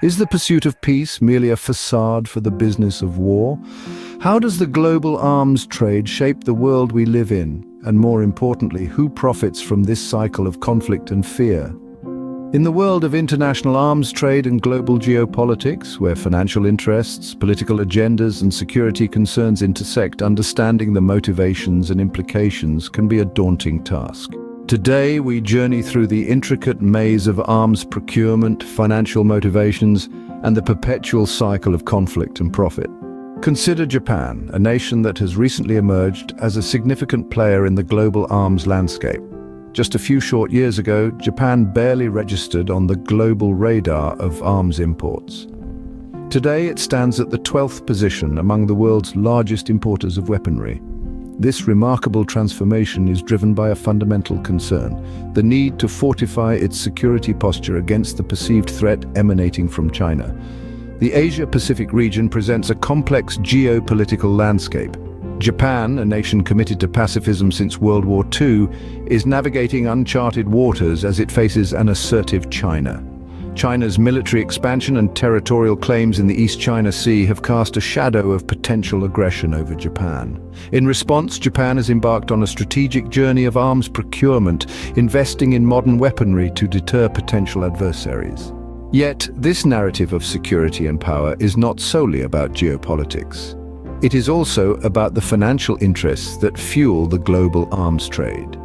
Is the pursuit of peace merely a facade for the business of war? How does the global arms trade shape the world we live in? And more importantly, who profits from this cycle of conflict and fear? In the world of international arms trade and global geopolitics, where financial interests, political agendas, and security concerns intersect, understanding the motivations and implications can be a daunting task. Today, we journey through the intricate maze of arms procurement, financial motivations, and the perpetual cycle of conflict and profit. Consider Japan, a nation that has recently emerged as a significant player in the global arms landscape. Just a few short years ago, Japan barely registered on the global radar of arms imports. Today, it stands at the 12th position among the world's largest importers of weaponry. This remarkable transformation is driven by a fundamental concern: the need to fortify its security posture against the perceived threat emanating from China. The Asia-Pacific region presents a complex geopolitical landscape. Japan, a nation committed to pacifism since World War II, is navigating uncharted waters as it faces an assertive China. China's military expansion and territorial claims in the East China Sea have cast a shadow of potential aggression over Japan. In response, Japan has embarked on a strategic journey of arms procurement, investing in modern weaponry to deter potential adversaries. Yet, this narrative of security and power is not solely about geopolitics. It is also about the financial interests that fuel the global arms trade.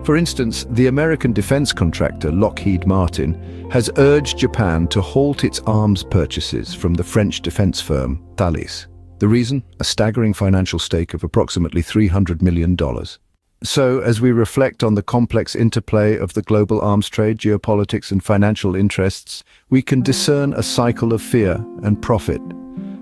For instance, the American defense contractor Lockheed Martin has urged Japan to halt its arms purchases from the French defense firm Thales. The reason? A staggering financial stake of approximately $300 million. So, as we reflect on the complex interplay of the global arms trade, geopolitics, and financial interests, we can discern a cycle of fear and profit.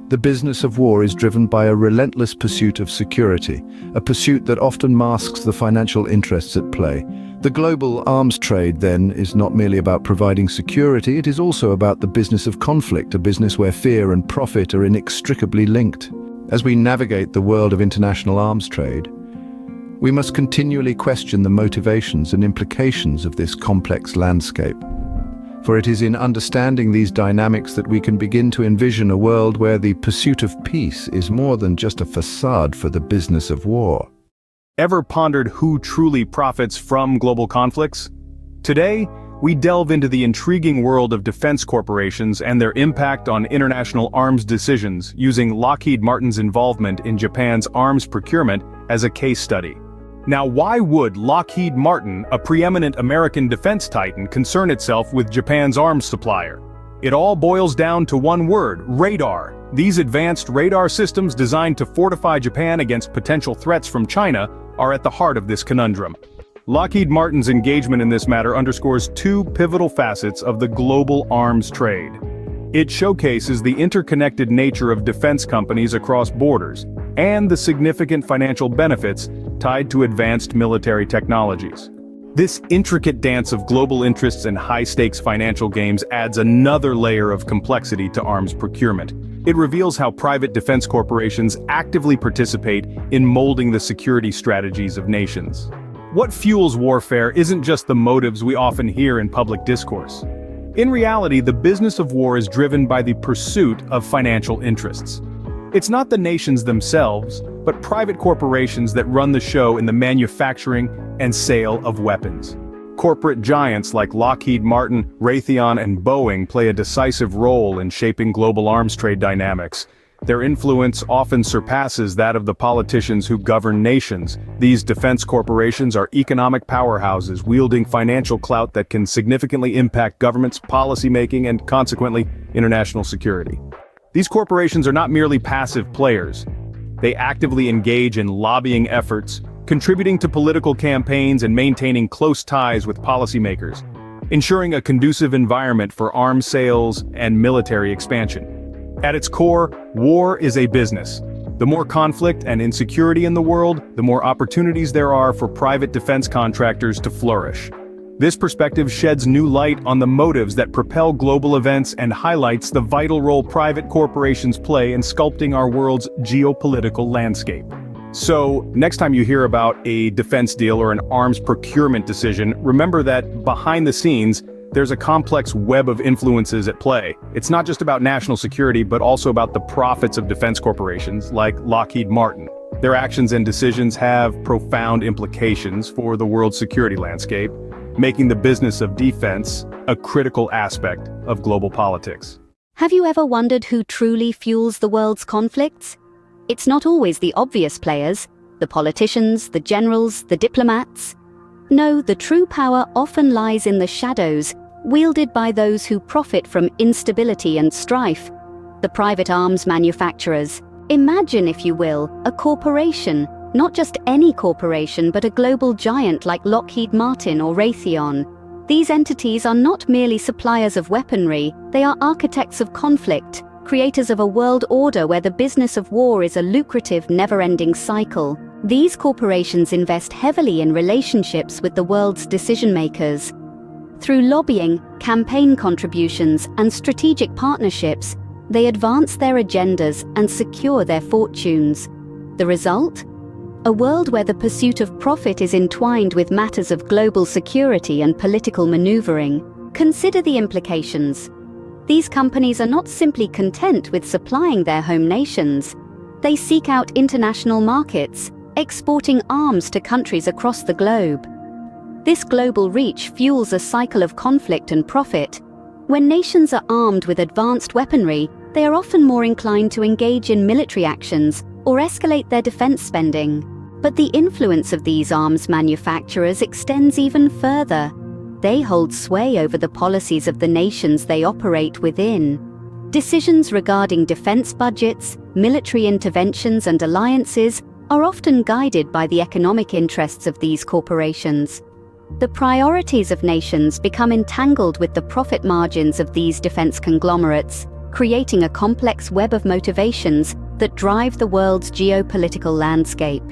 The business of war is driven by a relentless pursuit of security, a pursuit that often masks the financial interests at play. The global arms trade, then, is not merely about providing security, it is also about the business of conflict, a business where fear and profit are inextricably linked. As we navigate the world of international arms trade, we must continually question the motivations and implications of this complex landscape. For it is in understanding these dynamics that we can begin to envision a world where the pursuit of peace is more than just a facade for the business of war. Ever pondered who truly profits from global conflicts? Today, we delve into the intriguing world of defense corporations and their impact on international arms decisions, using Lockheed Martin's involvement in Japan's arms procurement as a case study. Now, why would Lockheed Martin, a preeminent American defense titan, concern itself with Japan's arms supplier? It all boils down to one word: radar. These advanced radar systems designed to fortify Japan against potential threats from China are at the heart of this conundrum. Lockheed Martin's engagement in this matter underscores two pivotal facets of the global arms trade. It showcases the interconnected nature of defense companies across borders, and the significant financial benefits tied to advanced military technologies. This intricate dance of global interests and high-stakes financial games adds another layer of complexity to arms procurement. It reveals how private defense corporations actively participate in molding the security strategies of nations. What fuels warfare isn't just the motives we often hear in public discourse. In reality, the business of war is driven by the pursuit of financial interests. It's not the nations themselves, but private corporations that run the show in the manufacturing and sale of weapons. Corporate giants like Lockheed Martin, Raytheon, and Boeing play a decisive role in shaping global arms trade dynamics. Their influence often surpasses that of the politicians who govern nations. These defense corporations are economic powerhouses wielding financial clout that can significantly impact governments' policymaking and, consequently, international security. These corporations are not merely passive players. They actively engage in lobbying efforts, contributing to political campaigns and maintaining close ties with policymakers, ensuring a conducive environment for arms sales and military expansion. At its core, war is a business. The more conflict and insecurity in the world, the more opportunities there are for private defense contractors to flourish. This perspective sheds new light on the motives that propel global events and highlights the vital role private corporations play in sculpting our world's geopolitical landscape. So, next time you hear about a defense deal or an arms procurement decision, remember that behind the scenes, there's a complex web of influences at play. It's not just about national security, but also about the profits of defense corporations like Lockheed Martin. Their actions and decisions have profound implications for the world's security landscape, making the business of defense a critical aspect of global politics. Have you ever wondered who truly fuels the world's conflicts? It's not always the obvious players, the politicians, the generals, the diplomats. No, the true power often lies in the shadows, wielded by those who profit from instability and strife. The private arms manufacturers. Imagine, if you will, a corporation, not just any corporation, but a global giant like Lockheed Martin or Raytheon. These entities are not merely suppliers of weaponry, they are architects of conflict, creators of a world order where the business of war is a lucrative, never-ending cycle. These corporations invest heavily in relationships with the world's decision-makers. Through lobbying, campaign contributions, and strategic partnerships, they advance their agendas and secure their fortunes. The result? A world where the pursuit of profit is entwined with matters of global security and political maneuvering. Consider the implications. These companies are not simply content with supplying their home nations. They seek out international markets, exporting arms to countries across the globe. This global reach fuels a cycle of conflict and profit. When nations are armed with advanced weaponry, they are often more inclined to engage in military actions or escalate their defense spending. But the influence of these arms manufacturers extends even further. They hold sway over the policies of the nations they operate within. Decisions regarding defense budgets, military interventions, and alliances are often guided by the economic interests of these corporations. The priorities of nations become entangled with the profit margins of these defense conglomerates, creating a complex web of motivations that drive the world's geopolitical landscape.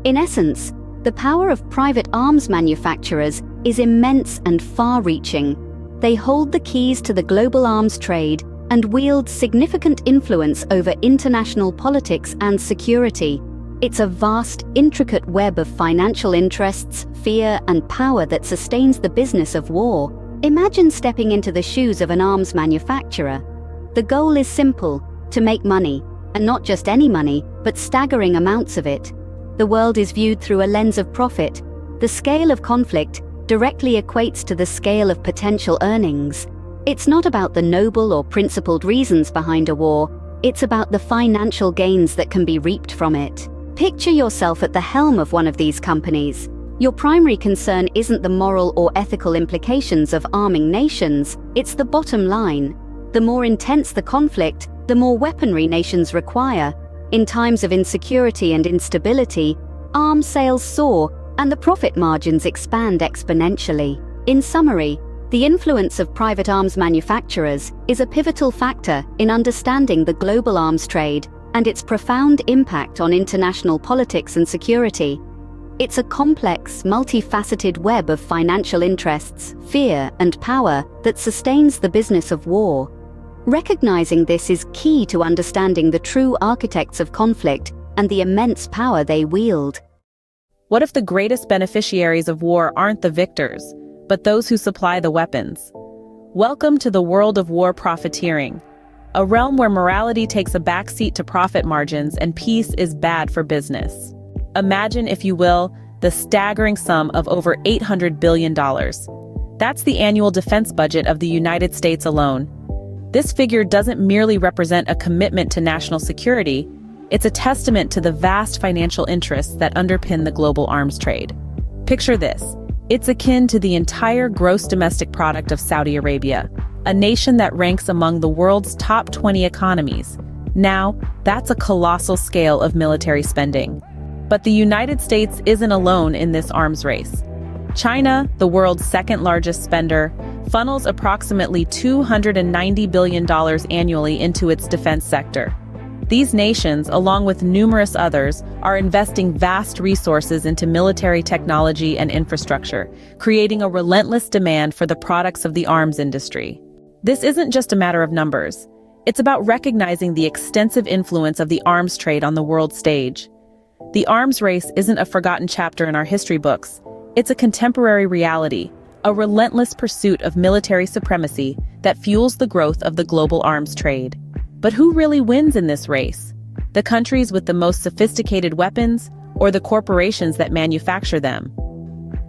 In essence, the power of private arms manufacturers is immense and far-reaching. They hold the keys to the global arms trade and wield significant influence over international politics and security. It's a vast, intricate web of financial interests, fear, and power that sustains the business of war. Imagine stepping into the shoes of an arms manufacturer. The goal is simple: to make money, and not just any money, but staggering amounts of it. The world is viewed through a lens of profit. The scale of conflict directly equates to the scale of potential earnings. It's not about the noble or principled reasons behind a war, it's about the financial gains that can be reaped from it. Picture yourself at the helm of one of these companies. Your primary concern isn't the moral or ethical implications of arming nations, it's the bottom line. The more intense the conflict, the more weaponry nations require. In times of insecurity and instability, arms sales soar and the profit margins expand exponentially. In summary, the influence of private arms manufacturers is a pivotal factor in understanding the global arms trade and its profound impact on international politics and security. It's a complex, multifaceted web of financial interests, fear, and power that sustains the business of war. Recognizing this is key to understanding the true architects of conflict and the immense power they wield. What if the greatest beneficiaries of war aren't the victors, but those who supply the weapons? Welcome to the world of war profiteering, a realm where morality takes a backseat to profit margins and peace is bad for business. Imagine, if you will, the staggering sum of over $800 billion. That's the annual defense budget of the United States alone. This figure doesn't merely represent a commitment to national security, it's a testament to the vast financial interests that underpin the global arms trade. Picture this. It's akin to the entire gross domestic product of Saudi Arabia, a nation that ranks among the world's top 20 economies. Now, that's a colossal scale of military spending. But the United States isn't alone in this arms race. China, the world's second-largest spender, funnels approximately $290 billion annually into its defense sector. These nations, along with numerous others, are investing vast resources into military technology and infrastructure, creating a relentless demand for the products of the arms industry. This isn't just a matter of numbers. It's about recognizing the extensive influence of the arms trade on the world stage. The arms race isn't a forgotten chapter in our history books. It's a contemporary reality, a relentless pursuit of military supremacy that fuels the growth of the global arms trade. But who really wins in this race? The countries with the most sophisticated weapons, or the corporations that manufacture them?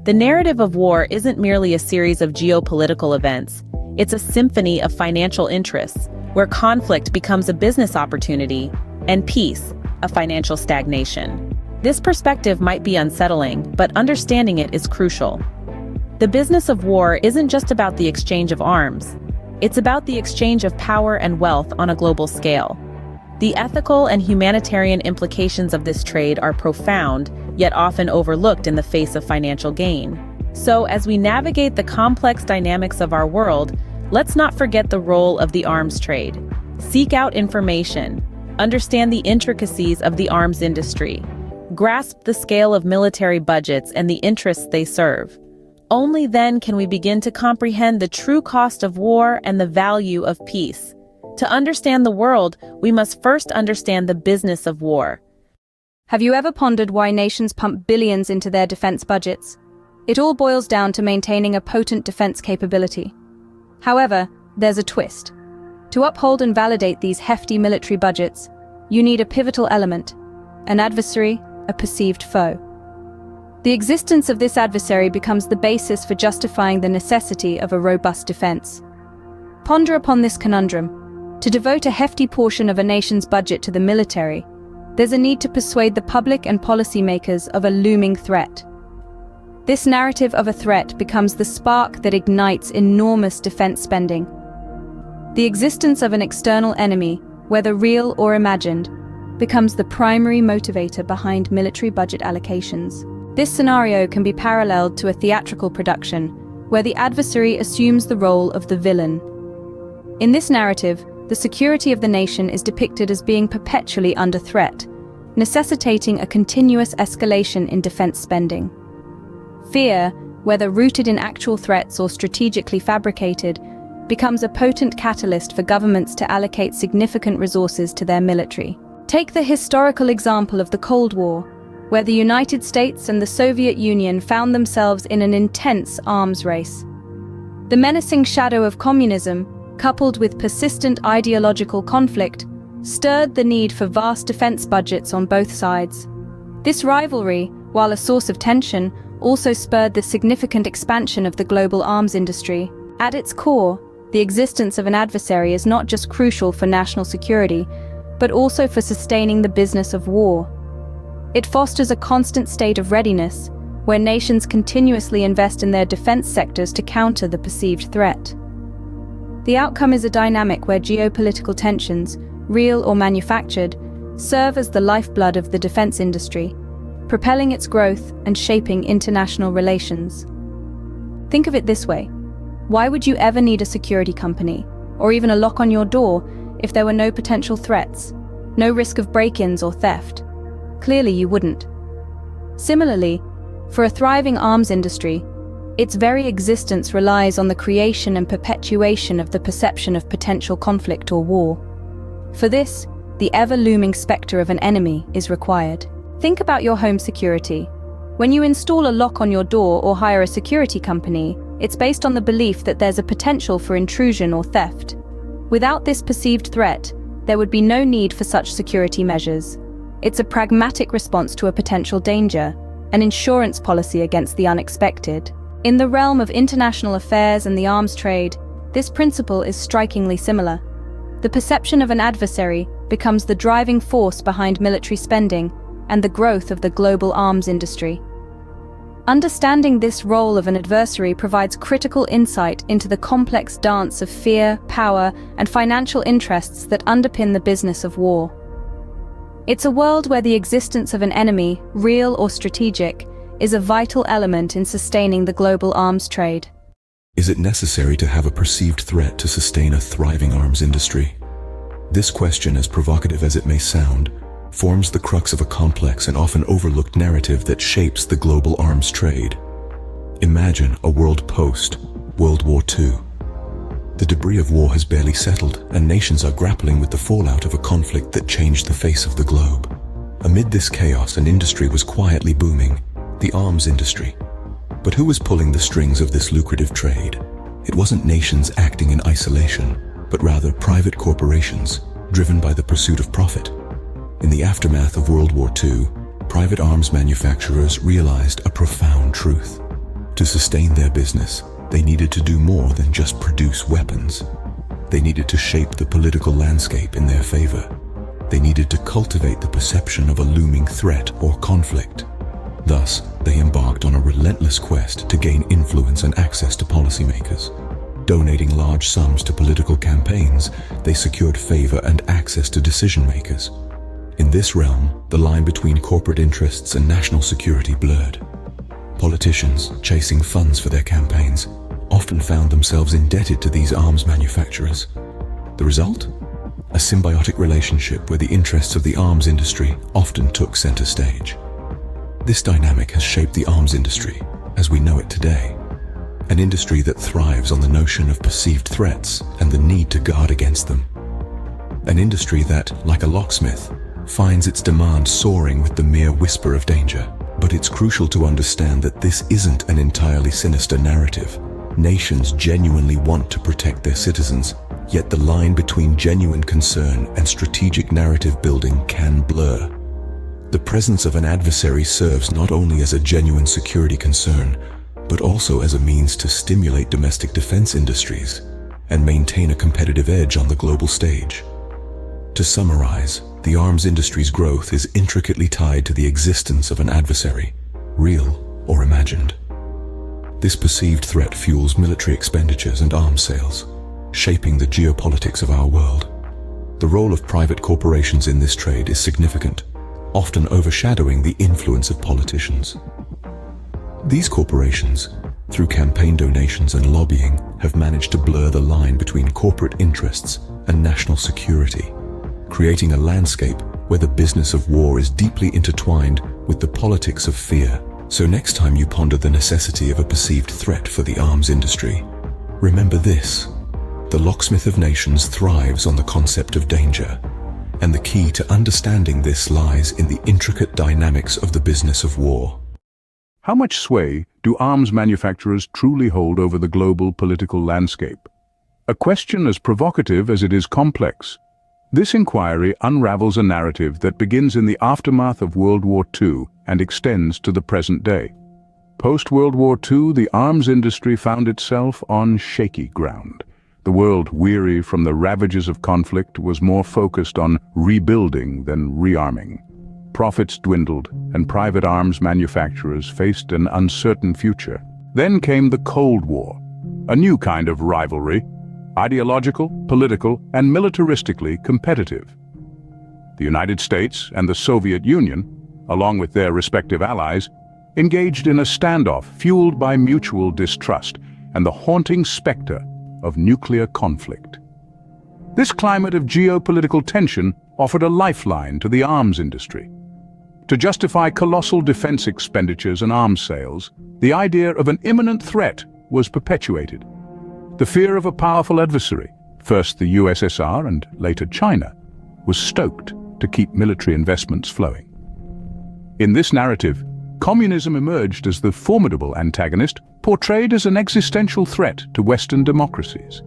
The narrative of war isn't merely a series of geopolitical events. It's a symphony of financial interests, where conflict becomes a business opportunity, and peace, a financial stagnation. This perspective might be unsettling, but understanding it is crucial. The business of war isn't just about the exchange of arms. It's about the exchange of power and wealth on a global scale. The ethical and humanitarian implications of this trade are profound, yet often overlooked in the face of financial gain. So, as we navigate the complex dynamics of our world, let's not forget the role of the arms trade. Seek out information, understand the intricacies of the arms industry, grasp the scale of military budgets and the interests they serve. Only then can we begin to comprehend the true cost of war and the value of peace. To understand the world, we must first understand the business of war. Have you ever pondered why nations pump billions into their defense budgets? It all boils down to maintaining a potent defense capability. However, there's a twist. To uphold and validate these hefty military budgets, you need a pivotal element: an adversary, a perceived foe. The existence of this adversary becomes the basis for justifying the necessity of a robust defense. Ponder upon this conundrum. To devote a hefty portion of a nation's budget to the military, there's a need to persuade the public and policymakers of a looming threat. This narrative of a threat becomes the spark that ignites enormous defense spending. The existence of an external enemy, whether real or imagined, becomes the primary motivator behind military budget allocations. This scenario can be paralleled to a theatrical production, where the adversary assumes the role of the villain. In this narrative, the security of the nation is depicted as being perpetually under threat, necessitating a continuous escalation in defense spending. Fear, whether rooted in actual threats or strategically fabricated, becomes a potent catalyst for governments to allocate significant resources to their military. Take the historical example of the Cold War, where the United States and the Soviet Union found themselves in an intense arms race. The menacing shadow of communism, coupled with persistent ideological conflict, stirred the need for vast defense budgets on both sides. This rivalry, while a source of tension, also spurred the significant expansion of the global arms industry. At its core, the existence of an adversary is not just crucial for national security, but also for sustaining the business of war. It fosters a constant state of readiness, where nations continuously invest in their defense sectors to counter the perceived threat. The outcome is a dynamic where geopolitical tensions, real or manufactured, serve as the lifeblood of the defense industry, propelling its growth and shaping international relations. Think of it this way: why would you ever need a security company, or even a lock on your door, if there were no potential threats, no risk of break-ins or theft? Clearly you wouldn't. Similarly, for a thriving arms industry, its very existence relies on the creation and perpetuation of the perception of potential conflict or war. For this, the ever-looming specter of an enemy is required. Think about your home security. When you install a lock on your door or hire a security company, it's based on the belief that there's a potential for intrusion or theft. Without this perceived threat, there would be no need for such security measures. It's a pragmatic response to a potential danger, an insurance policy against the unexpected. In the realm of international affairs and the arms trade, this principle is strikingly similar. The perception of an adversary becomes the driving force behind military spending and the growth of the global arms industry. Understanding this role of an adversary provides critical insight into the complex dance of fear, power, and financial interests that underpin the business of war. It's a world where the existence of an enemy, real or strategic, is a vital element in sustaining the global arms trade. Is it necessary to have a perceived threat to sustain a thriving arms industry? This question, as provocative as it may sound, forms the crux of a complex and often overlooked narrative that shapes the global arms trade. Imagine a world post-World War II. The debris of war has barely settled, and nations are grappling with the fallout of a conflict that changed the face of the globe. Amid this chaos, an industry was quietly booming: the arms industry. But who was pulling the strings of this lucrative trade? It wasn't nations acting in isolation, but rather private corporations, driven by the pursuit of profit. In the aftermath of World War II, private arms manufacturers realized a profound truth. To sustain their business, they needed to do more than just produce weapons. They needed to shape the political landscape in their favor. They needed to cultivate the perception of a looming threat or conflict. Thus, they embarked on a relentless quest to gain influence and access to policymakers. Donating large sums to political campaigns, they secured favor and access to decision-makers. In this realm, the line between corporate interests and national security blurred. Politicians, chasing funds for their campaigns, often found themselves indebted to these arms manufacturers. The result? A symbiotic relationship where the interests of the arms industry often took center stage. This dynamic has shaped the arms industry as we know it today. An industry that thrives on the notion of perceived threats and the need to guard against them. An industry that, like a locksmith, finds its demand soaring with the mere whisper of danger. But it's crucial to understand that this isn't an entirely sinister narrative. Nations genuinely want to protect their citizens, yet the line between genuine concern and strategic narrative building can blur. The presence of an adversary serves not only as a genuine security concern, but also as a means to stimulate domestic defense industries and maintain a competitive edge on the global stage. To summarize, the arms industry's growth is intricately tied to the existence of an adversary, real or imagined. This perceived threat fuels military expenditures and arms sales, shaping the geopolitics of our world. The role of private corporations in this trade is significant, often overshadowing the influence of politicians. These corporations, through campaign donations and lobbying, have managed to blur the line between corporate interests and national security, creating a landscape where the business of war is deeply intertwined with the politics of fear. So next time you ponder the necessity of a perceived threat for the arms industry, remember this: the locksmith of nations thrives on the concept of danger, and the key to understanding this lies in the intricate dynamics of the business of war. How much sway do arms manufacturers truly hold over the global political landscape? A question as provocative as it is complex. This inquiry unravels a narrative that begins in the aftermath of World War II and extends to the present day. Post-World War II, the arms industry found itself on shaky ground. The world, weary from the ravages of conflict, was more focused on rebuilding than rearming. Profits dwindled, and private arms manufacturers faced an uncertain future. Then came the Cold War, a new kind of rivalry, ideological, political, and militaristically competitive. The United States and the Soviet Union, along with their respective allies, engaged in a standoff fueled by mutual distrust and the haunting specter of nuclear conflict. This climate of geopolitical tension offered a lifeline to the arms industry. To justify colossal defense expenditures and arms sales, the idea of an imminent threat was perpetuated. The fear of a powerful adversary, first the USSR and later China, was stoked to keep military investments flowing. In this narrative, communism emerged as the formidable antagonist, portrayed as an existential threat to Western democracies.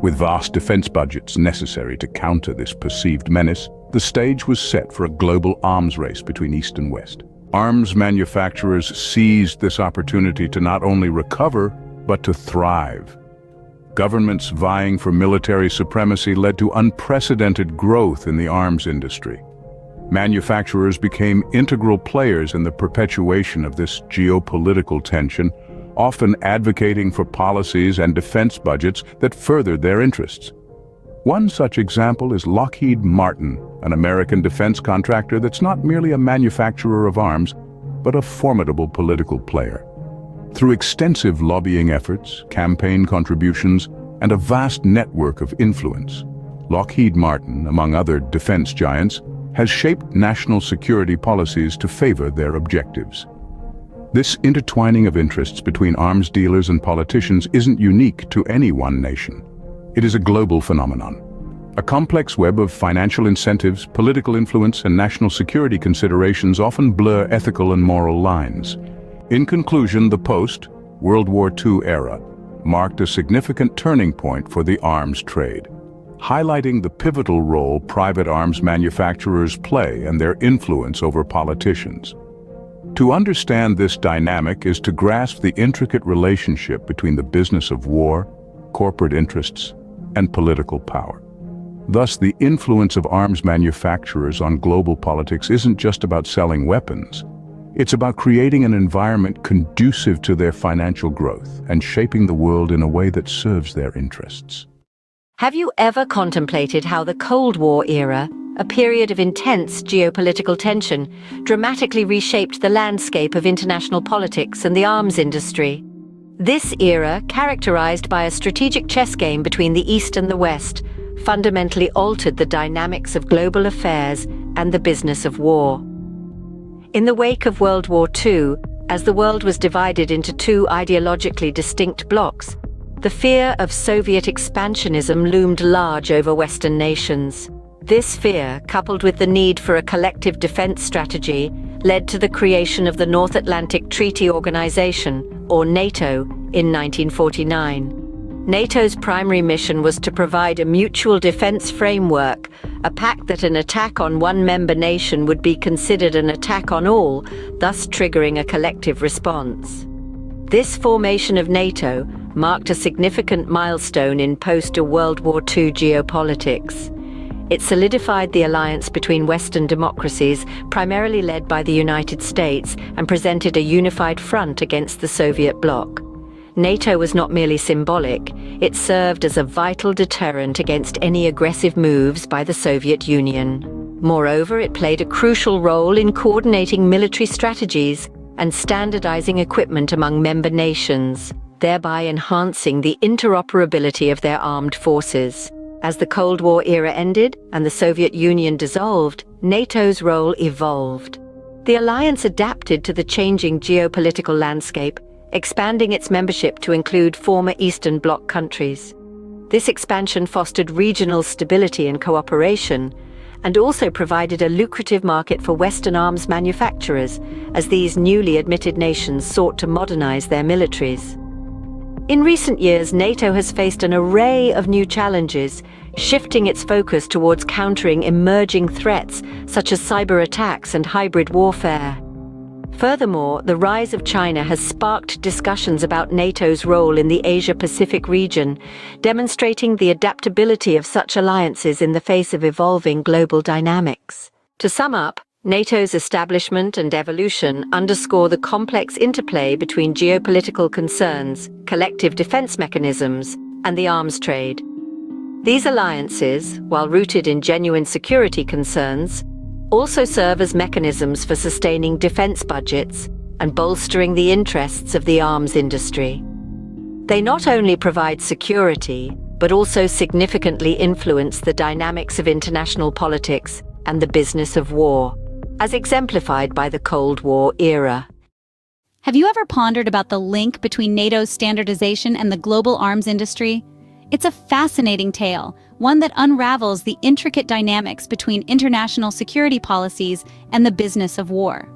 With vast defense budgets necessary to counter this perceived menace, the stage was set for a global arms race between East and West. Arms manufacturers seized this opportunity to not only recover, but to thrive. Governments vying for military supremacy led to unprecedented growth in the arms industry. Manufacturers became integral players in the perpetuation of this geopolitical tension, often advocating for policies and defense budgets that furthered their interests. One such example is Lockheed Martin, an American defense contractor that's not merely a manufacturer of arms, but a formidable political player. Through extensive lobbying efforts, campaign contributions, and a vast network of influence, Lockheed Martin, among other defense giants, has shaped national security policies to favor their objectives. This intertwining of interests between arms dealers and politicians isn't unique to any one nation. It is a global phenomenon. A complex web of financial incentives, political influence, and national security considerations often blur ethical and moral lines. In conclusion, the Post, World War II era marked a significant turning point for the arms trade, highlighting the pivotal role private arms manufacturers play and their influence over politicians. To understand this dynamic is to grasp the intricate relationship between the business of war, corporate interests, and political power. Thus, the influence of arms manufacturers on global politics isn't just about selling weapons. It's about creating an environment conducive to their financial growth and shaping the world in a way that serves their interests. Have you ever contemplated how the Cold War era, a period of intense geopolitical tension, dramatically reshaped the landscape of international politics and the arms industry? This era, characterized by a strategic chess game between the East and the West, fundamentally altered the dynamics of global affairs and the business of war. In the wake of World War II, as the world was divided into two ideologically distinct blocs, the fear of Soviet expansionism loomed large over Western nations. This fear, coupled with the need for a collective defense strategy, led to the creation of the North Atlantic Treaty Organization, or NATO, in 1949. NATO's primary mission was to provide a mutual defense framework, a pact that an attack on one member nation would be considered an attack on all, thus triggering a collective response. This formation of NATO marked a significant milestone in post-World War II geopolitics. It solidified the alliance between Western democracies, primarily led by the United States, and presented a unified front against the Soviet bloc. NATO was not merely symbolic, it served as a vital deterrent against any aggressive moves by the Soviet Union. Moreover, it played a crucial role in coordinating military strategies and standardizing equipment among member nations, thereby enhancing the interoperability of their armed forces. As the Cold War era ended and the Soviet Union dissolved, NATO's role evolved. The alliance adapted to the changing geopolitical landscape, expanding its membership to include former Eastern Bloc countries. This expansion fostered regional stability and cooperation, and also provided a lucrative market for Western arms manufacturers, as these newly admitted nations sought to modernize their militaries. In recent years, NATO has faced an array of new challenges, shifting its focus towards countering emerging threats such as cyber attacks and hybrid warfare. Furthermore, the rise of China has sparked discussions about NATO's role in the Asia-Pacific region, demonstrating the adaptability of such alliances in the face of evolving global dynamics. To sum up, NATO's establishment and evolution underscore the complex interplay between geopolitical concerns, collective defense mechanisms, and the arms trade. These alliances, while rooted in genuine security concerns, also serve as mechanisms for sustaining defense budgets and bolstering the interests of the arms industry. They not only provide security, but also significantly influence the dynamics of international politics and the business of war, as exemplified by the Cold War era. Have you ever pondered about the link between NATO's standardization and the global arms industry? It's a fascinating tale, one that unravels the intricate dynamics between international security policies and the business of war.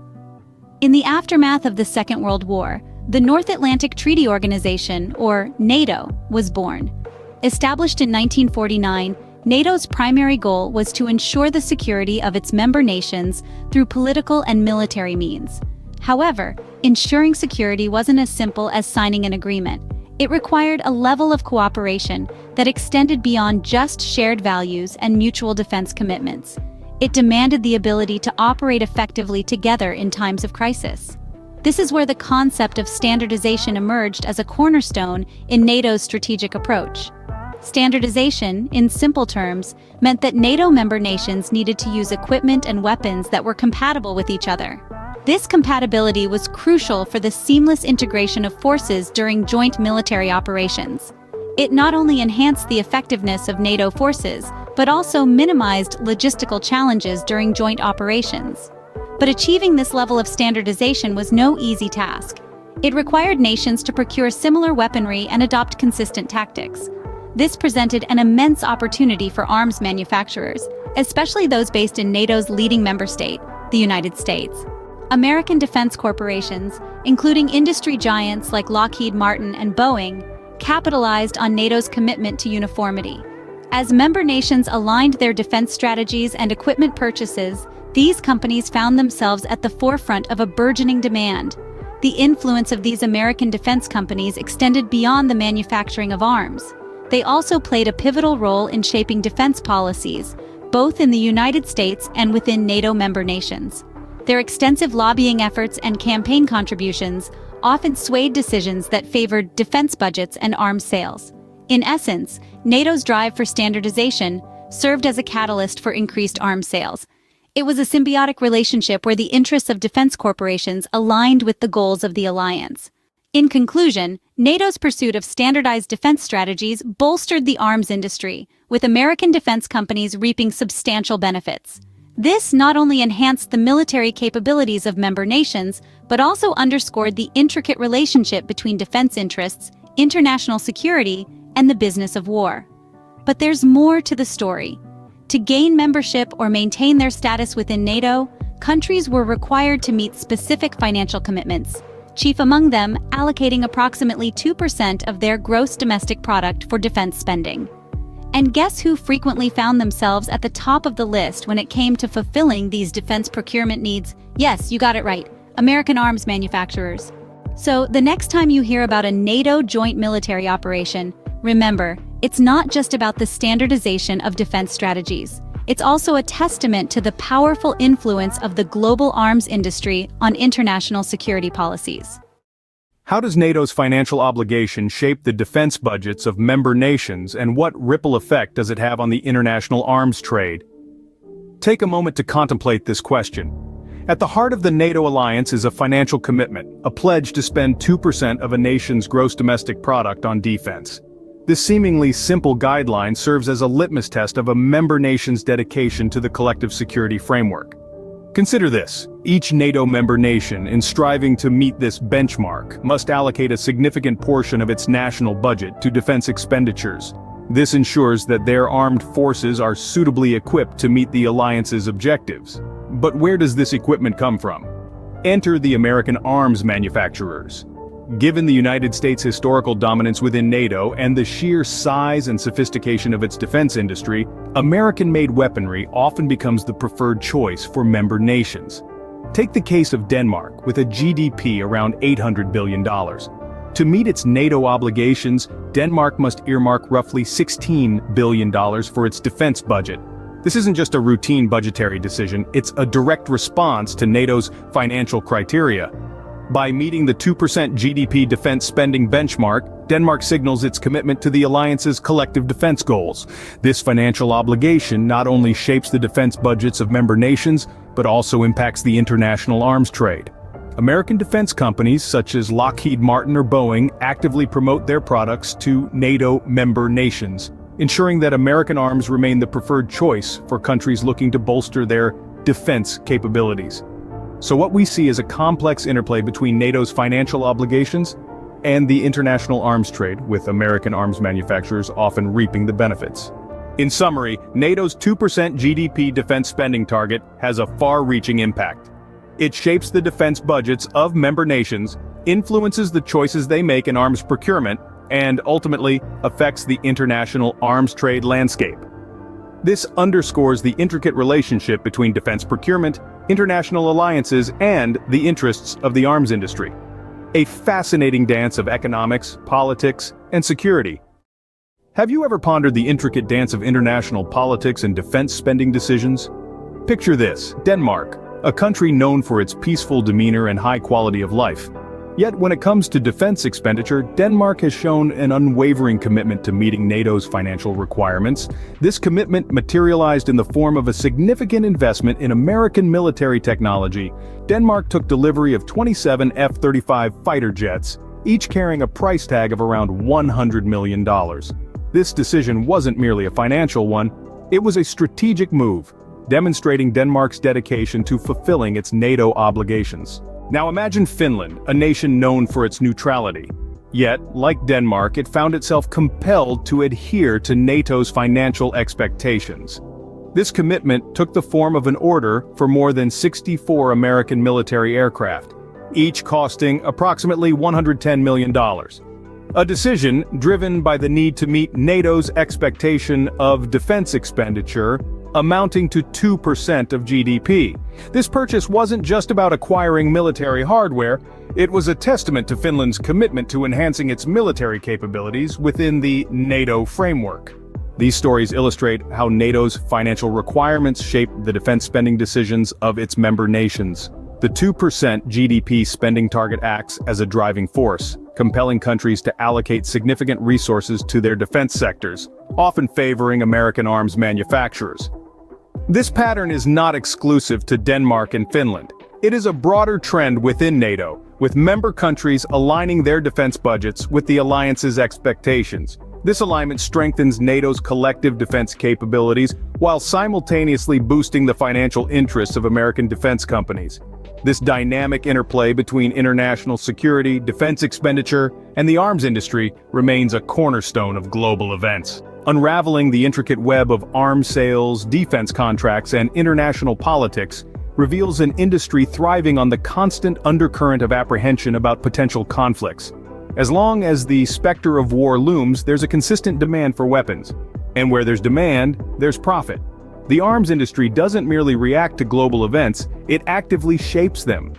In the aftermath of the Second World War, the North Atlantic Treaty Organization, or NATO, was born. Established in 1949, NATO's primary goal was to ensure the security of its member nations through political and military means. However, ensuring security wasn't as simple as signing an agreement. It required a level of cooperation that extended beyond just shared values and mutual defense commitments. It demanded the ability to operate effectively together in times of crisis. This is where the concept of standardization emerged as a cornerstone in NATO's strategic approach. Standardization, in simple terms, meant that NATO member nations needed to use equipment and weapons that were compatible with each other. This compatibility was crucial for the seamless integration of forces during joint military operations. It not only enhanced the effectiveness of NATO forces, but also minimized logistical challenges during joint operations. But achieving this level of standardization was no easy task. It required nations to procure similar weaponry and adopt consistent tactics. This presented an immense opportunity for arms manufacturers, especially those based in NATO's leading member state, the United States. American defense corporations, including industry giants like Lockheed Martin and Boeing, capitalized on NATO's commitment to uniformity. As member nations aligned their defense strategies and equipment purchases, these companies found themselves at the forefront of a burgeoning demand. The influence of these American defense companies extended beyond the manufacturing of arms. They also played a pivotal role in shaping defense policies, both in the United States and within NATO member nations. Their extensive lobbying efforts and campaign contributions often swayed decisions that favored defense budgets and arms sales. In essence, NATO's drive for standardization served as a catalyst for increased arms sales. It was a symbiotic relationship where the interests of defense corporations aligned with the goals of the alliance. In conclusion, NATO's pursuit of standardized defense strategies bolstered the arms industry, with American defense companies reaping substantial benefits. This not only enhanced the military capabilities of member nations, but also underscored the intricate relationship between defense interests, international security, and the business of war. But there's more to the story. To gain membership or maintain their status within NATO, countries were required to meet specific financial commitments, chief among them allocating approximately 2% of their gross domestic product for defense spending. And guess who frequently found themselves at the top of the list when it came to fulfilling these defense procurement needs? Yes, you got it right, American arms manufacturers. So the next time you hear about a NATO joint military operation, remember, it's not just about the standardization of defense strategies. It's also a testament to the powerful influence of the global arms industry on international security policies. How does NATO's financial obligation shape the defense budgets of member nations, and what ripple effect does it have on the international arms trade? Take a moment to contemplate this question. At the heart of the NATO alliance is a financial commitment, a pledge to spend 2% of a nation's gross domestic product on defense. This seemingly simple guideline serves as a litmus test of a member nation's dedication to the collective security framework. Consider this: each NATO member nation, in striving to meet this benchmark, must allocate a significant portion of its national budget to defense expenditures. This ensures that their armed forces are suitably equipped to meet the alliance's objectives. But where does this equipment come from? Enter the American arms manufacturers. Given the United States' historical dominance within NATO and the sheer size and sophistication of its defense industry, American-made weaponry often becomes the preferred choice for member nations. Take the case of Denmark, with a GDP around $800 billion. To meet its NATO obligations, Denmark must earmark roughly $16 billion for its defense budget. This isn't just a routine budgetary decision, it's a direct response to NATO's financial criteria. By meeting the 2% GDP defense spending benchmark, Denmark signals its commitment to the alliance's collective defense goals. This financial obligation not only shapes the defense budgets of member nations, but also impacts the international arms trade. American defense companies such as Lockheed Martin or Boeing actively promote their products to NATO member nations, ensuring that American arms remain the preferred choice for countries looking to bolster their defense capabilities. So what we see is a complex interplay between NATO's financial obligations and the international arms trade, with American arms manufacturers often reaping the benefits. In summary, NATO's 2% GDP defense spending target has a far-reaching impact. It shapes the defense budgets of member nations, influences the choices they make in arms procurement, and ultimately affects the international arms trade landscape. This underscores the intricate relationship between defense procurement, international alliances, and the interests of the arms industry. A fascinating dance of economics, politics, and security. Have you ever pondered the intricate dance of international politics and defense spending decisions? Picture this: Denmark, a country known for its peaceful demeanor and high quality of life. Yet when it comes to defense expenditure, Denmark has shown an unwavering commitment to meeting NATO's financial requirements. This commitment materialized in the form of a significant investment in American military technology. Denmark took delivery of 27 F-35 fighter jets, each carrying a price tag of around $100 million. This decision wasn't merely a financial one, it was a strategic move, demonstrating Denmark's dedication to fulfilling its NATO obligations. Now imagine Finland, a nation known for its neutrality. Yet, like Denmark, it found itself compelled to adhere to NATO's financial expectations. This commitment took the form of an order for more than 64 American military aircraft, each costing approximately $110 million. A decision driven by the need to meet NATO's expectation of defense expenditure amounting to 2% of GDP. This purchase wasn't just about acquiring military hardware, it was a testament to Finland's commitment to enhancing its military capabilities within the NATO framework. These stories illustrate how NATO's financial requirements shape the defense spending decisions of its member nations. The 2% GDP spending target acts as a driving force, compelling countries to allocate significant resources to their defense sectors, often favoring American arms manufacturers. This pattern is not exclusive to Denmark and Finland. It is a broader trend within NATO, with member countries aligning their defense budgets with the alliance's expectations. This alignment strengthens NATO's collective defense capabilities while simultaneously boosting the financial interests of American defense companies. This dynamic interplay between international security, defense expenditure, and the arms industry remains a cornerstone of global events. Unraveling the intricate web of arms sales, defense contracts, and international politics reveals an industry thriving on the constant undercurrent of apprehension about potential conflicts. As long as the specter of war looms, there's a consistent demand for weapons. And where there's demand, there's profit. The arms industry doesn't merely react to global events, it actively shapes them.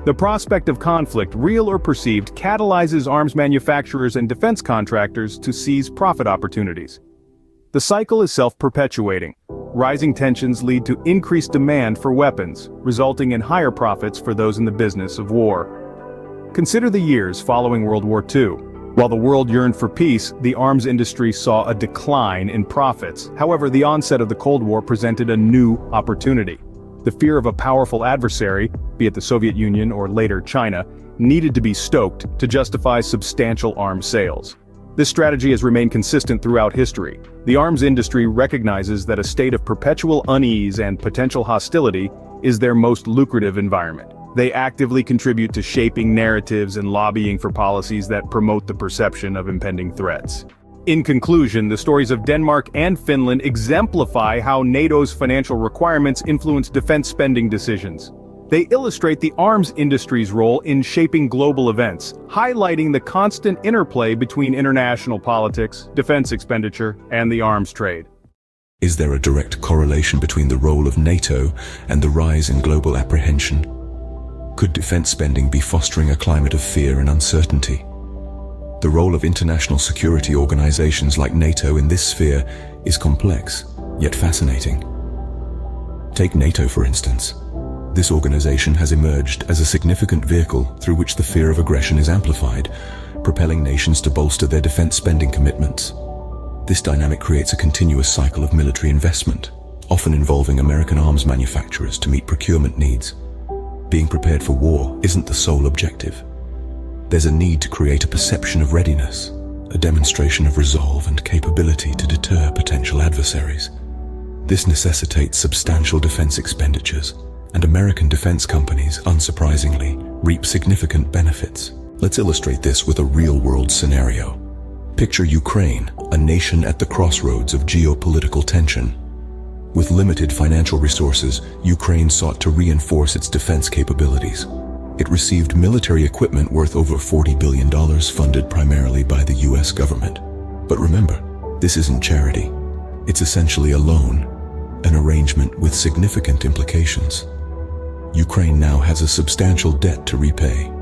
The prospect of conflict, real or perceived, catalyzes arms manufacturers and defense contractors to seize profit opportunities. The cycle is self-perpetuating. Rising tensions lead to increased demand for weapons, resulting in higher profits for those in the business of war. Consider the years following World War II. While the world yearned for peace, the arms industry saw a decline in profits. However, the onset of the Cold War presented a new opportunity. The fear of a powerful adversary, be it the Soviet Union or later China, needed to be stoked to justify substantial arms sales. This strategy has remained consistent throughout history. The arms industry recognizes that a state of perpetual unease and potential hostility is their most lucrative environment. They actively contribute to shaping narratives and lobbying for policies that promote the perception of impending threats. In conclusion, the stories of Denmark and Finland exemplify how NATO's financial requirements influence defense spending decisions. They illustrate the arms industry's role in shaping global events, highlighting the constant interplay between international politics, defense expenditure, and the arms trade. Is there a direct correlation between the role of NATO and the rise in global apprehension? Could defense spending be fostering a climate of fear and uncertainty? The role of international security organizations like NATO in this sphere is complex, yet fascinating. Take NATO, for instance. This organization has emerged as a significant vehicle through which the fear of aggression is amplified, propelling nations to bolster their defense spending commitments. This dynamic creates a continuous cycle of military investment, often involving American arms manufacturers to meet procurement needs. Being prepared for war isn't the sole objective. There's a need to create a perception of readiness, a demonstration of resolve and capability to deter potential adversaries. This necessitates substantial defense expenditures, and American defense companies, unsurprisingly, reap significant benefits. Let's illustrate this with a real-world scenario. Picture Ukraine, a nation at the crossroads of geopolitical tension. With limited financial resources, Ukraine sought to reinforce its defense capabilities. It received military equipment worth over $40 billion funded primarily by the US government. But remember, this isn't charity. It's essentially a loan, an arrangement with significant implications. Ukraine now has a substantial debt to repay.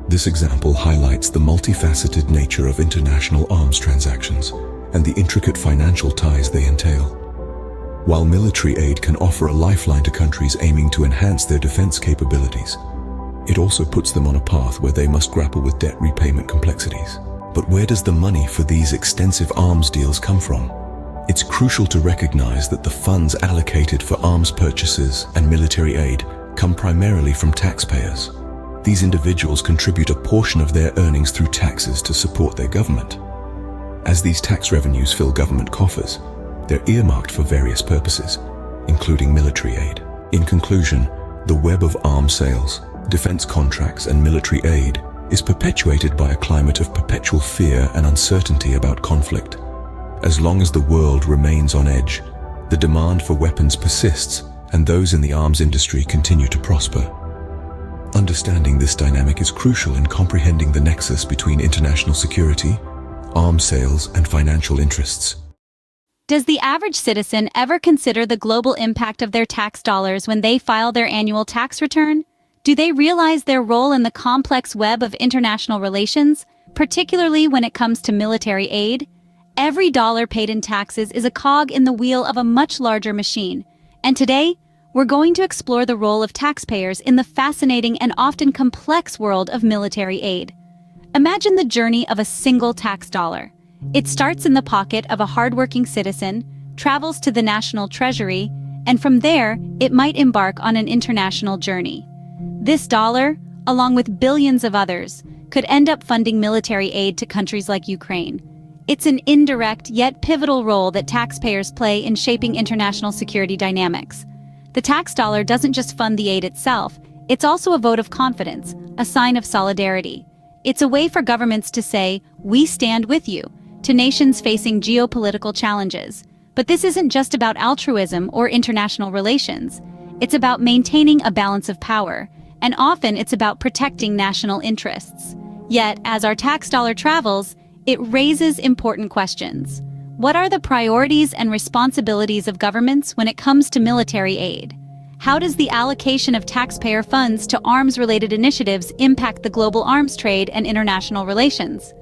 This example highlights the multifaceted nature of international arms transactions and the intricate financial ties they entail. While military aid can offer a lifeline to countries aiming to enhance their defense capabilities, it also puts them on a path where they must grapple with debt repayment complexities. But where does the money for these extensive arms deals come from? It's crucial to recognize that the funds allocated for arms purchases and military aid come primarily from taxpayers. These individuals contribute a portion of their earnings through taxes to support their government. As these tax revenues fill government coffers, they're earmarked for various purposes, including military aid. In conclusion, the web of arms sales, defense contracts, and military aid is perpetuated by a climate of perpetual fear and uncertainty about conflict. As long as the world remains on edge, the demand for weapons persists, and those in the arms industry continue to prosper. Understanding this dynamic is crucial in comprehending the nexus between international security, arms sales, and financial interests. Does the average citizen ever consider the global impact of their tax dollars when they file their annual tax return? Do they realize their role in the complex web of international relations, particularly when it comes to military aid? Every dollar paid in taxes is a cog in the wheel of a much larger machine. And today, we're going to explore the role of taxpayers in the fascinating and often complex world of military aid. Imagine the journey of a single tax dollar. It starts in the pocket of a hardworking citizen, travels to the national treasury, and from there, it might embark on an international journey. This dollar, along with billions of others, could end up funding military aid to countries like Ukraine. It's an indirect yet pivotal role that taxpayers play in shaping international security dynamics. The tax dollar doesn't just fund the aid itself, it's also a vote of confidence, a sign of solidarity. It's a way for governments to say, "We stand with you," to nations facing geopolitical challenges. But this isn't just about altruism or international relations. It's about maintaining a balance of power, and often it's about protecting national interests. Yet, as our tax dollar travels, it raises important questions. What are the priorities and responsibilities of governments when it comes to military aid? How does the allocation of taxpayer funds to arms-related initiatives impact the global arms trade and international relations?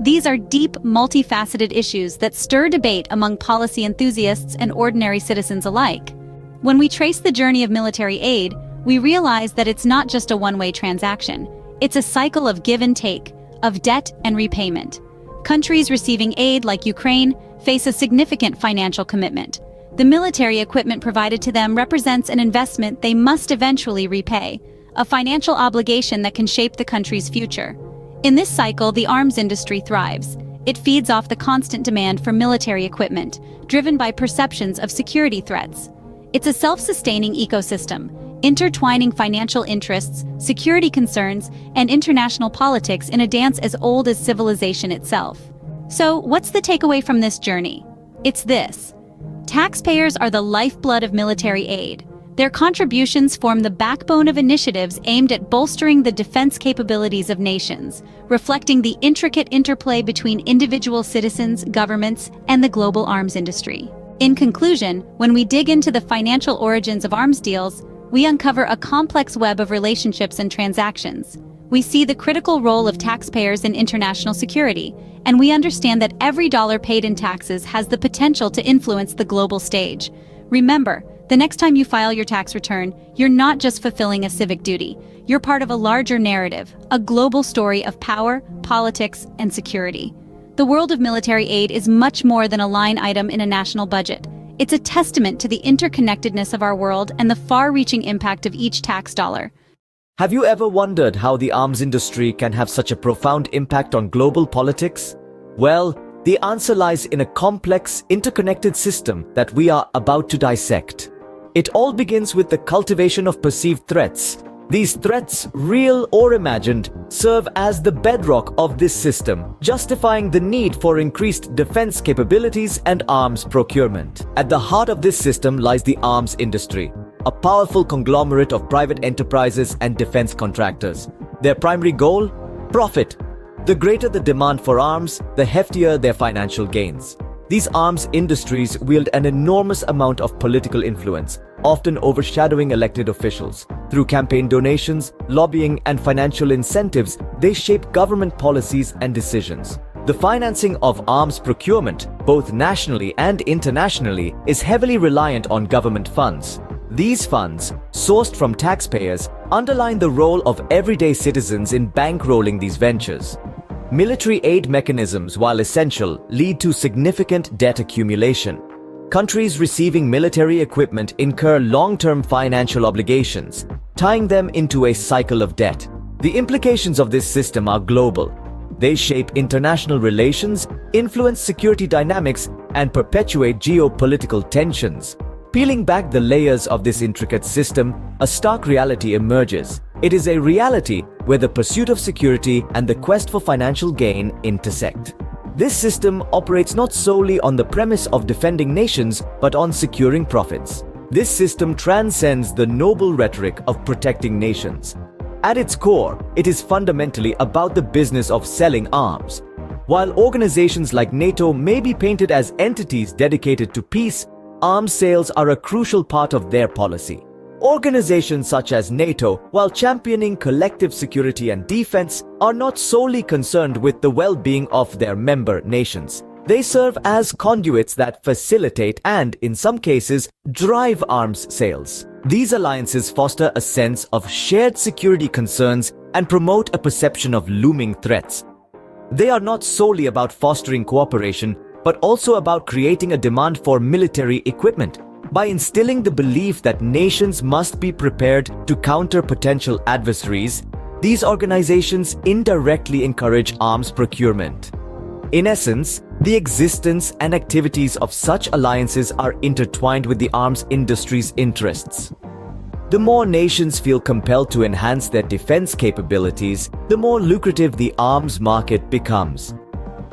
These are deep, multifaceted issues that stir debate among policy enthusiasts and ordinary citizens alike. When we trace the journey of military aid, we realize that it's not just a one-way transaction. It's a cycle of give and take, of debt and repayment. Countries receiving aid, like Ukraine, face a significant financial commitment. The military equipment provided to them represents an investment they must eventually repay, a financial obligation that can shape the country's future. In this cycle, the arms industry thrives. It feeds off the constant demand for military equipment, driven by perceptions of security threats. It's a self-sustaining ecosystem, intertwining financial interests, security concerns, and international politics in a dance as old as civilization itself. So, what's the takeaway from this journey? It's this. Taxpayers are the lifeblood of military aid. Their contributions form the backbone of initiatives aimed at bolstering the defense capabilities of nations, reflecting the intricate interplay between individual citizens, governments, and the global arms industry. In conclusion, when we dig into the financial origins of arms deals, we uncover a complex web of relationships and transactions. We see the critical role of taxpayers in international security, and we understand that every dollar paid in taxes has the potential to influence the global stage. Remember, the next time you file your tax return, you're not just fulfilling a civic duty. You're part of a larger narrative, a global story of power, politics, and security. The world of military aid is much more than a line item in a national budget. It's a testament to the interconnectedness of our world and the far-reaching impact of each tax dollar. Have you ever wondered how the arms industry can have such a profound impact on global politics? Well, the answer lies in a complex, interconnected system that we are about to dissect. It all begins with the cultivation of perceived threats. These threats, real or imagined, serve as the bedrock of this system, justifying the need for increased defense capabilities and arms procurement. At the heart of this system lies the arms industry, a powerful conglomerate of private enterprises and defense contractors. Their primary goal? Profit. The greater the demand for arms, the heftier their financial gains. These arms industries wield an enormous amount of political influence, often overshadowing elected officials. Through campaign donations, lobbying, and financial incentives, they shape government policies and decisions. The financing of arms procurement, both nationally and internationally, is heavily reliant on government funds. These funds, sourced from taxpayers, underline the role of everyday citizens in bankrolling these ventures. Military aid mechanisms, while essential, lead to significant debt accumulation. Countries receiving military equipment incur long-term financial obligations, tying them into a cycle of debt. The implications of this system are global. They shape international relations, influence security dynamics, and perpetuate geopolitical tensions. Peeling back the layers of this intricate system, a stark reality emerges. It is a reality where the pursuit of security and the quest for financial gain intersect. This system operates not solely on the premise of defending nations, but on securing profits. This system transcends the noble rhetoric of protecting nations. At its core, it is fundamentally about the business of selling arms. While organizations like NATO may be painted as entities dedicated to peace, arms sales are a crucial part of their policy. Organizations such as NATO, while championing collective security and defense, are not solely concerned with the well-being of their member nations. They serve as conduits that facilitate and, in some cases, drive arms sales. These alliances foster a sense of shared security concerns and promote a perception of looming threats. They are not solely about fostering cooperation, but also about creating a demand for military equipment. By instilling the belief that nations must be prepared to counter potential adversaries, these organizations indirectly encourage arms procurement. In essence, the existence and activities of such alliances are intertwined with the arms industry's interests. The more nations feel compelled to enhance their defense capabilities, the more lucrative the arms market becomes.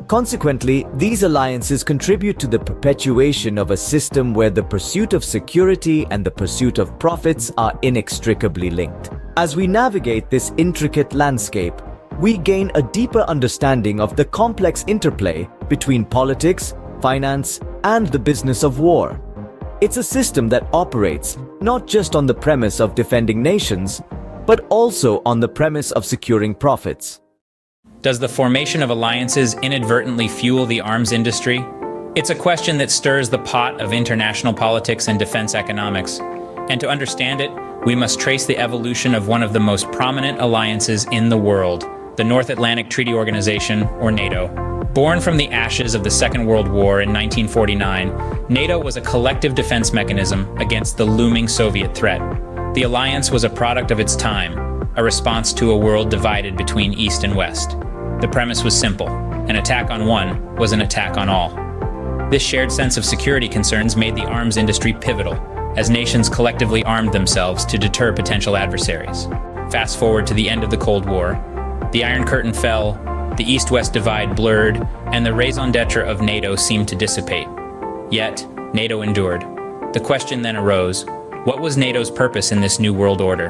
Consequently, these alliances contribute to the perpetuation of a system where the pursuit of security and the pursuit of profits are inextricably linked. As we navigate this intricate landscape, we gain a deeper understanding of the complex interplay between politics, finance, and the business of war. It's a system that operates not just on the premise of defending nations, but also on the premise of securing profits. Does the formation of alliances inadvertently fuel the arms industry? It's a question that stirs the pot of international politics and defense economics. And to understand it, we must trace the evolution of one of the most prominent alliances in the world, the North Atlantic Treaty Organization, or NATO. Born from the ashes of the Second World War in 1949, NATO was a collective defense mechanism against the looming Soviet threat. The alliance was a product of its time, a response to a world divided between East and West. The premise was simple: an attack on one was an attack on all. This shared sense of security concerns made the arms industry pivotal, as nations collectively armed themselves to deter potential adversaries. Fast forward to the end of the Cold War. The Iron Curtain fell, the East-West divide blurred, and the raison d'etre of NATO seemed to dissipate. Yet, NATO endured. The question then arose: what was NATO's purpose in this new world order?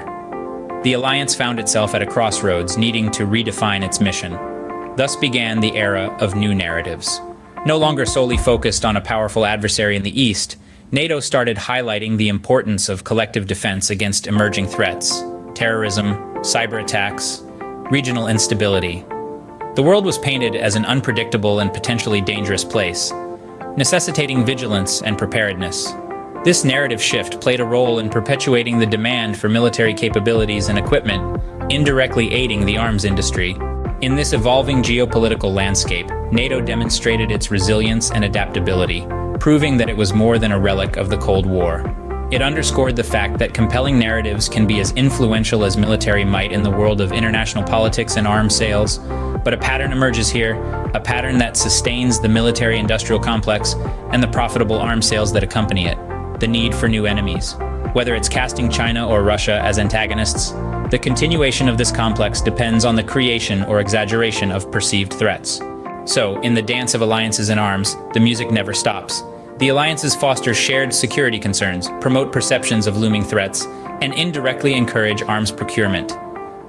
The alliance found itself at a crossroads, needing to redefine its mission. Thus began the era of new narratives. No longer solely focused on a powerful adversary in the East, NATO started highlighting the importance of collective defense against emerging threats: terrorism, cyber attacks, regional instability. The world was painted as an unpredictable and potentially dangerous place, necessitating vigilance and preparedness. This narrative shift played a role in perpetuating the demand for military capabilities and equipment, indirectly aiding the arms industry. In this evolving geopolitical landscape, NATO demonstrated its resilience and adaptability, proving that it was more than a relic of the Cold War. It underscored the fact that compelling narratives can be as influential as military might in the world of international politics and arms sales. But a pattern emerges here, a pattern that sustains the military-industrial complex and the profitable arms sales that accompany it: the need for new enemies. Whether it's casting China or Russia as antagonists, the continuation of this complex depends on the creation or exaggeration of perceived threats. So, in the dance of alliances and arms, the music never stops. The alliances foster shared security concerns, promote perceptions of looming threats, and indirectly encourage arms procurement.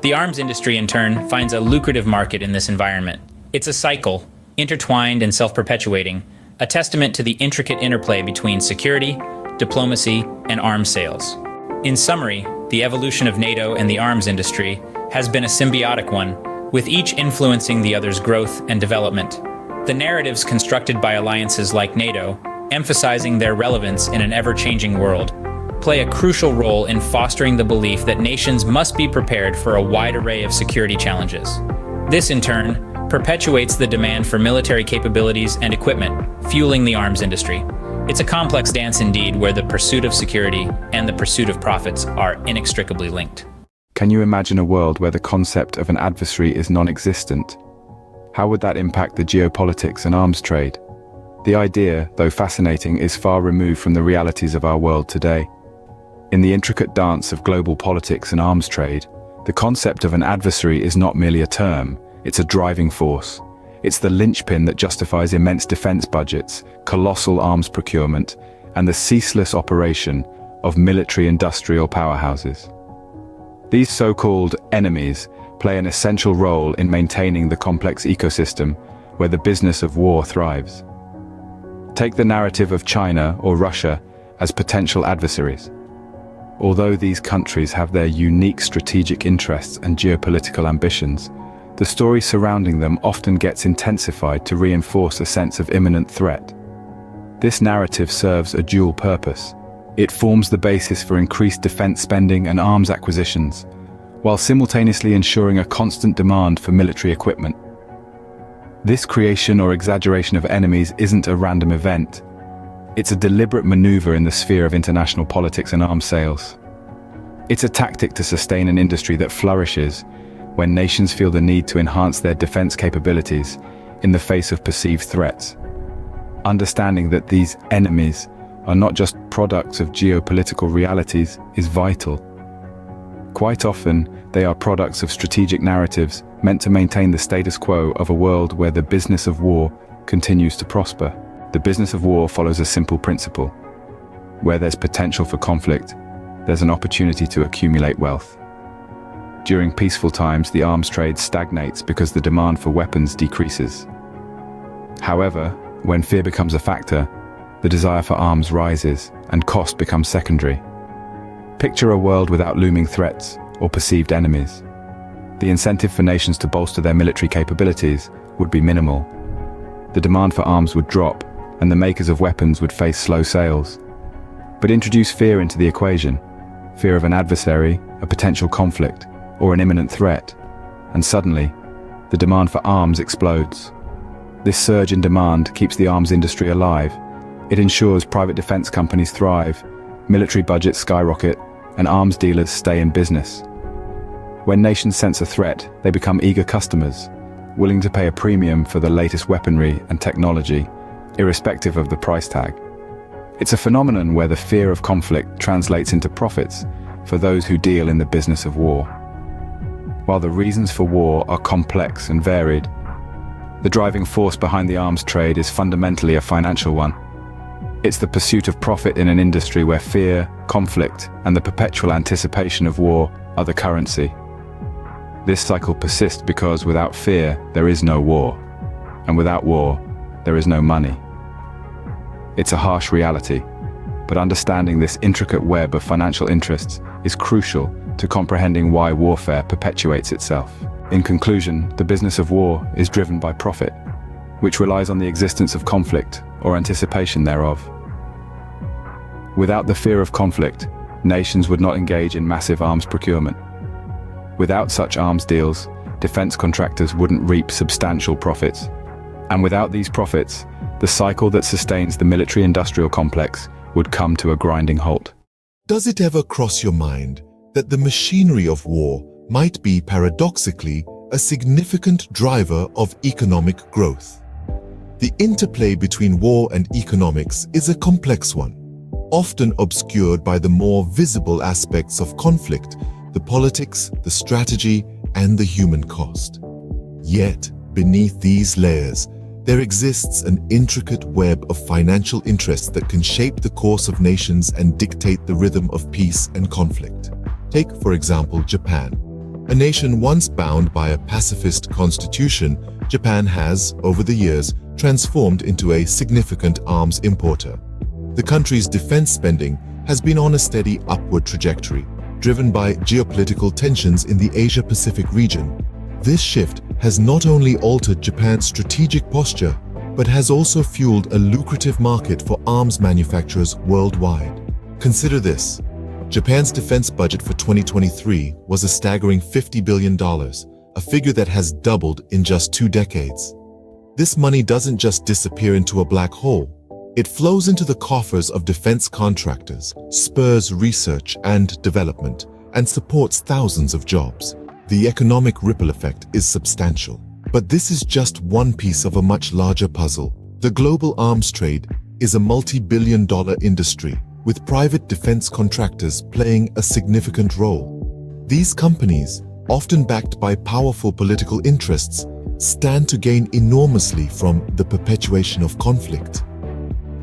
The arms industry, in turn, finds a lucrative market in this environment. It's a cycle, intertwined and self-perpetuating, a testament to the intricate interplay between security, diplomacy, and arms sales. In summary, the evolution of NATO and the arms industry has been a symbiotic one, with each influencing the other's growth and development. The narratives constructed by alliances like NATO, emphasizing their relevance in an ever-changing world, play a crucial role in fostering the belief that nations must be prepared for a wide array of security challenges. This, in turn, perpetuates the demand for military capabilities and equipment, fueling the arms industry. It's a complex dance indeed, where the pursuit of security and the pursuit of profits are inextricably linked. Can you imagine a world where the concept of an adversary is non-existent? How would that impact the geopolitics and arms trade? The idea, though fascinating, is far removed from the realities of our world today. In the intricate dance of global politics and arms trade, the concept of an adversary is not merely a term, it's a driving force. It's the linchpin that justifies immense defense budgets, colossal arms procurement, and the ceaseless operation of military-industrial powerhouses. These so-called enemies play an essential role in maintaining the complex ecosystem where the business of war thrives. Take the narrative of China or Russia as potential adversaries. Although these countries have their unique strategic interests and geopolitical ambitions, the story surrounding them often gets intensified to reinforce a sense of imminent threat. This narrative serves a dual purpose. It forms the basis for increased defense spending and arms acquisitions, while simultaneously ensuring a constant demand for military equipment. This creation or exaggeration of enemies isn't a random event. It's a deliberate maneuver in the sphere of international politics and arms sales. It's a tactic to sustain an industry that flourishes when nations feel the need to enhance their defense capabilities in the face of perceived threats. Understanding that these enemies are not just products of geopolitical realities is vital. Quite often, they are products of strategic narratives meant to maintain the status quo of a world where the business of war continues to prosper. The business of war follows a simple principle. Where there's potential for conflict, there's an opportunity to accumulate wealth. During peaceful times, the arms trade stagnates because the demand for weapons decreases. However, when fear becomes a factor, the desire for arms rises and cost becomes secondary. Picture a world without looming threats or perceived enemies. The incentive for nations to bolster their military capabilities would be minimal. The demand for arms would drop, and the makers of weapons would face slow sales. But introduce fear into the equation, fear of an adversary, a potential conflict, or an imminent threat, and suddenly, the demand for arms explodes. This surge in demand keeps the arms industry alive. It ensures private defense companies thrive, military budgets skyrocket, and arms dealers stay in business. When nations sense a threat, they become eager customers, willing to pay a premium for the latest weaponry and technology, irrespective of the price tag. It's a phenomenon where the fear of conflict translates into profits for those who deal in the business of war. While the reasons for war are complex and varied, the driving force behind the arms trade is fundamentally a financial one. It's the pursuit of profit in an industry where fear, conflict, and the perpetual anticipation of war are the currency. This cycle persists because without fear, there is no war, and without war, there is no money. It's a harsh reality, but understanding this intricate web of financial interests is crucial to comprehending why warfare perpetuates itself. In conclusion, the business of war is driven by profit, which relies on the existence of conflict or anticipation thereof. Without the fear of conflict, nations would not engage in massive arms procurement. Without such arms deals, defense contractors wouldn't reap substantial profits. And without these profits, the cycle that sustains the military-industrial complex would come to a grinding halt. Does it ever cross your mind that the machinery of war might be paradoxically a significant driver of economic growth? The interplay between war and economics is a complex one, often obscured by the more visible aspects of conflict, the politics, the strategy, and the human cost. Yet, beneath these layers, there exists an intricate web of financial interests that can shape the course of nations and dictate the rhythm of peace and conflict. Take, for example, Japan. A nation once bound by a pacifist constitution, Japan has, over the years, transformed into a significant arms importer. The country's defense spending has been on a steady upward trajectory, driven by geopolitical tensions in the Asia-Pacific region. This shift has not only altered Japan's strategic posture, but has also fueled a lucrative market for arms manufacturers worldwide. Consider this. Japan's defense budget for 2023 was a staggering $50 billion, a figure that has doubled in just 2 decades. This money doesn't just disappear into a black hole. It flows into the coffers of defense contractors, spurs research and development, and supports thousands of jobs. The economic ripple effect is substantial. But this is just one piece of a much larger puzzle. The global arms trade is a multi-billion-dollar industry, with private defense contractors playing a significant role. These companies, often backed by powerful political interests, stand to gain enormously from the perpetuation of conflict.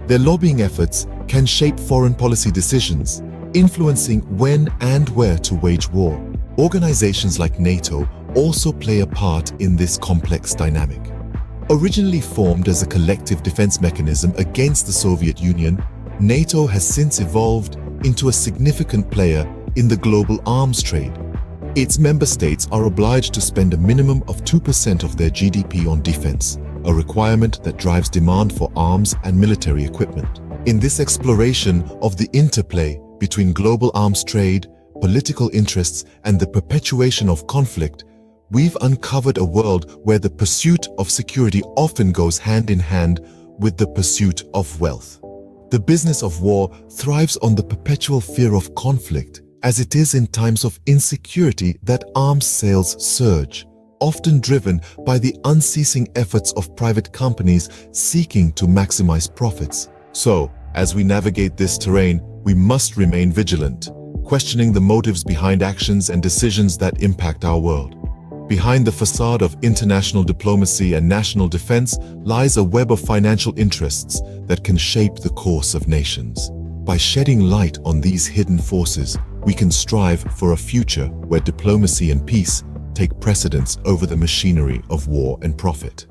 Their lobbying efforts can shape foreign policy decisions, influencing when and where to wage war. Organizations like NATO also play a part in this complex dynamic. Originally formed as a collective defense mechanism against the Soviet Union, NATO has since evolved into a significant player in the global arms trade. Its member states are obliged to spend a minimum of 2% of their GDP on defense, a requirement that drives demand for arms and military equipment. In this exploration of the interplay between global arms trade, political interests, and the perpetuation of conflict, we've uncovered a world where the pursuit of security often goes hand in hand with the pursuit of wealth. The business of war thrives on the perpetual fear of conflict, as it is in times of insecurity that arms sales surge, often driven by the unceasing efforts of private companies seeking to maximize profits. So, as we navigate this terrain, we must remain vigilant, questioning the motives behind actions and decisions that impact our world. Behind the facade of international diplomacy and national defense lies a web of financial interests that can shape the course of nations. By shedding light on these hidden forces, we can strive for a future where diplomacy and peace take precedence over the machinery of war and profit.